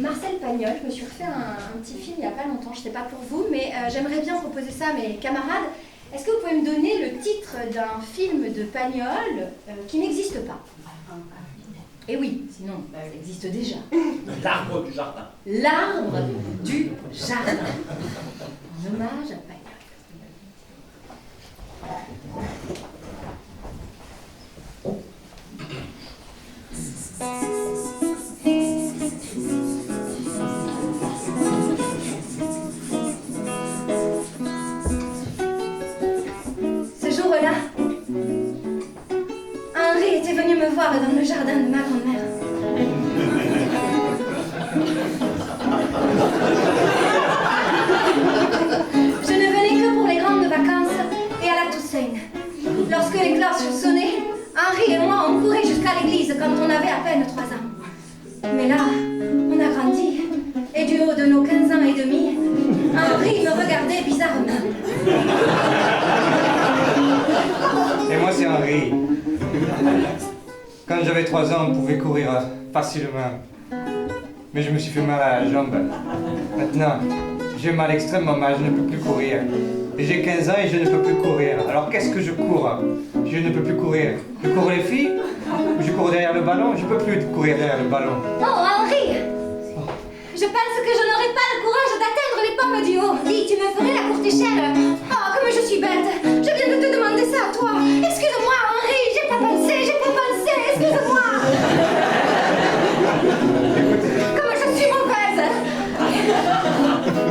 Marcel Pagnol. Je me suis refait un petit film il n'y a pas longtemps, je ne sais pas pour vous, mais j'aimerais bien proposer ça à mes camarades. Est-ce que vous pouvez me donner le titre d'un film de Pagnol qui n'existe pas? Et oui, sinon, ça existe déjà. L'arbre du jardin. L'arbre du jardin. En hommage à Pagnol. Ce jour-là, Henri était venu me voir dans le jardin de ma grand-mère. Je ne venais que pour les grandes vacances et à la Toussaint. Lorsque les cloches sonnaient, Henri et moi, on courait jusqu'à l'église quand on avait à peine 3 ans. Mais là, on a grandi, et du haut de nos 15 ans et demi, Henri me regardait bizarrement. Et moi, c'est Henri. Quand j'avais 3 ans, on pouvait courir facilement. Mais je me suis fait mal à la jambe. Maintenant, j'ai mal extrêmement mal, je ne peux plus courir. Et j'ai 15 ans et je ne peux plus courir. Alors qu'est-ce que je cours? Je ne peux plus courir. Je cours les filles? Ou je cours derrière le ballon? Je ne peux plus courir derrière le ballon. Oh, Henri! Je pense que je n'aurai pas le courage d'atteindre les pommes du haut. Dis, tu me ferais la courte échelle? Oh, comme je suis bête! Je viens de te demander ça à toi! Excuse-moi, Henri! J'ai pas pensé! Excuse-moi! Comme je suis mauvaise!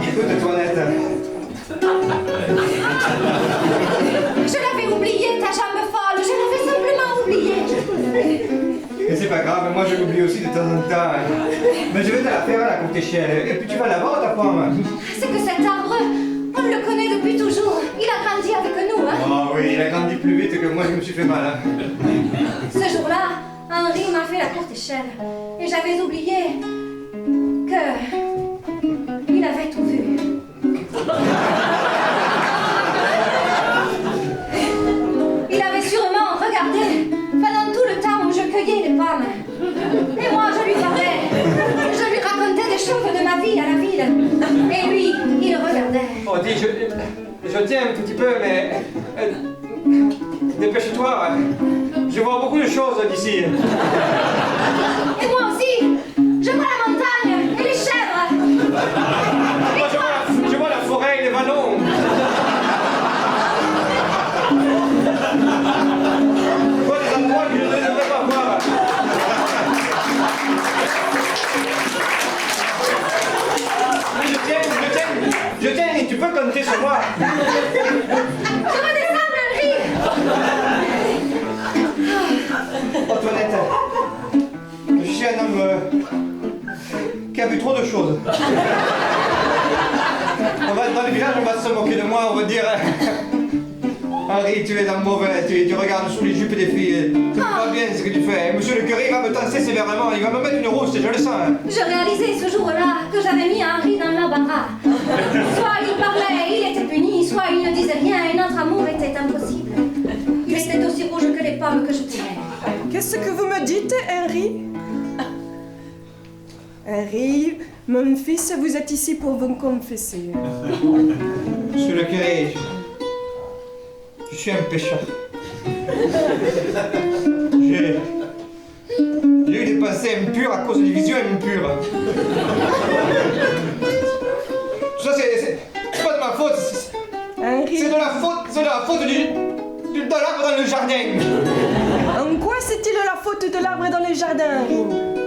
Écoute, Toinette. Je l'avais oublié, ta jambe folle! Je l'avais simplement oublié! Mais c'est pas grave, moi je l'oublie aussi de temps en temps. Mais je vais te la faire à la courte échelle. Et puis tu vas la voir, ta pomme. C'est que cet arbre, on le connaît depuis toujours. Il a grandi avec nous, hein? Oh oui, il a grandi plus vite que moi, je me suis fait mal. Hein. Ce jour-là, Henri m'a fait la courte échelle. Et j'avais oublié que il avait tout vu. Il avait sûrement regardé pendant tout le temps où je cueillais les pommes. Et moi, je lui parlais. Je lui racontais des choses de ma vie à la ville. Et lui, il regardait. Oh, dis, je tiens un petit peu, mais... dépêche-toi. Je vois beaucoup de choses d'ici. Et moi aussi, je vois la montagne et les chèvres. Moi, je vois la forêt et les vallons. Je vois des endroits que je ne devrais pas voir. Je tiens, et tu peux compter sur moi. Je redescends, Henri. Antoinette, je suis un homme qui a vu trop de choses. Dans le village, on va se moquer de moi, on va dire Henri, tu es un mauvais, tu regardes sous les jupes des filles, tu vois bien ce que tu fais. Monsieur le curé va me tasser sévèrement, il va me mettre une rousse, je le sens. Je réalisais ce jour-là que j'avais mis Henri dans l'embarras. Soit il parlait, il était puni, soit il ne disait rien et notre amour était impossible. Il était aussi rouge que les pommes que je tirais. Qu'est-ce que vous me dites, Henri? Henri, mon fils, vous êtes ici pour vous confesser. Monsieur le curé, je suis un pécheur. J'ai eu des pensées impures à cause des visions impures. Tout ça, c'est pas de ma faute. Henri, C'est de la faute de l'arbre dans le jardin. en quoi c'est-il la faute de l'arbre dans le jardin?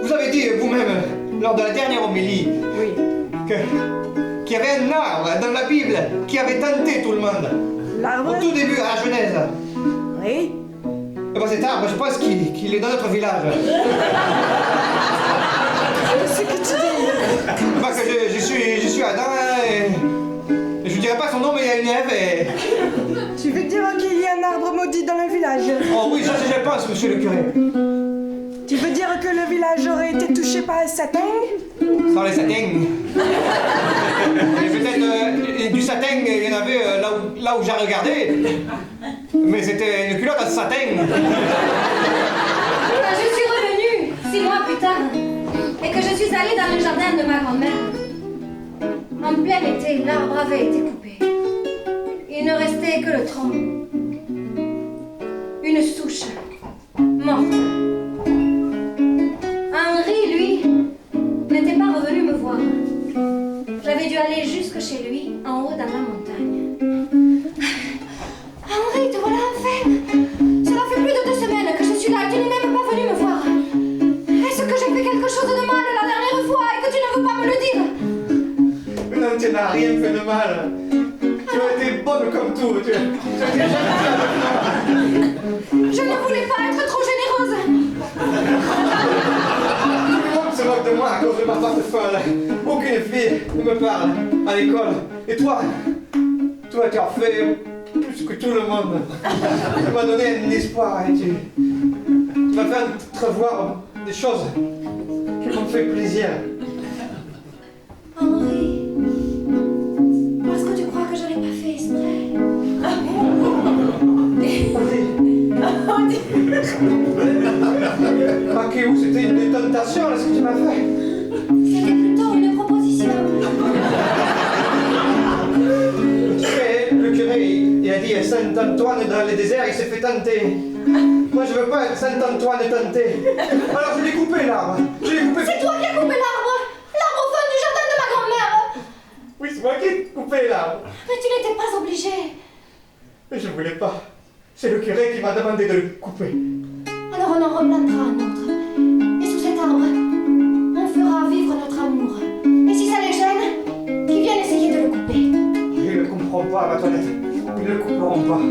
Vous avez dit vous-même, lors de la dernière homélie, Oui. qu'il y avait un arbre dans la Bible qui avait tenté tout le monde. L'arbre? Au tout début, à la Genèse. Oui. Et bon, cet arbre, je pense qu'il est dans notre village. Qu'est-ce que tu dis? Parce que je suis Adam et je dirais pas son nom, mais il y a une Ève et... Tu veux dire qu'il y a un arbre maudit dans le village? Oh oui, ça je pense, monsieur le curé. Tu veux dire que le village aurait été touché par un Satan? Sans les satins. Et peut-être du satin, il y en avait là où j'ai regardé. Mais c'était une culotte à satin. Je suis revenue 6 mois plus tard et que je suis suis allée dans le jardin de ma grand-mère. En plein été, l'arbre avait été coupé. Il ne restait que le tronc. Une souche morte. Henri, lui, n'était pas revenu me voir. J'avais dû aller jusque chez lui, en haut dans la montagne. Henri, te voilà enfin. Cela fait plus de 2 semaines que je suis là et tu n'es même pas venu me voir. Est-ce que j'ai fait quelque chose de mal la dernière fois et que tu ne veux pas me le dire? Non, tu n'as rien fait de mal. Tu as été bonne comme tout. Tu as été gentille avec moi. Je ne voulais pas être trop généreuse. Tout le monde se moque de moi à cause de ma face folle. Aucune fille ne me parle à l'école. Et toi, tu as fait plus que tout le monde. Tu m'as donné un espoir et tu m'as fait entrevoir des choses qui m'ont fait plaisir. Henri, est-ce que tu crois que je l'ai pas fait exprès? Makéou, c'était une tentation, là, ce que tu m'as fait. C'était plutôt une proposition. Tu sais, le curé, il a dit à Saint-Antoine dans le désert, il s'est fait tenter. Moi, je veux pas être Saint-Antoine tenté. Alors, je l'ai coupé, l'arbre. Je l'ai coupé. C'est toi qui as coupé l'arbre. L'arbre au fond du jardin de ma grand-mère. Oui, c'est moi qui ai coupé l'arbre. Mais tu n'étais pas obligé. Mais je voulais pas. C'est le curé qui m'a demandé de le couper. Alors on en replantera un autre. Et sous cet arbre, on fera vivre notre amour. Et si ça les gêne, qu'ils viennent essayer de le couper. Ils ne le couperont pas, Antoinette. Ils ne le couperont pas.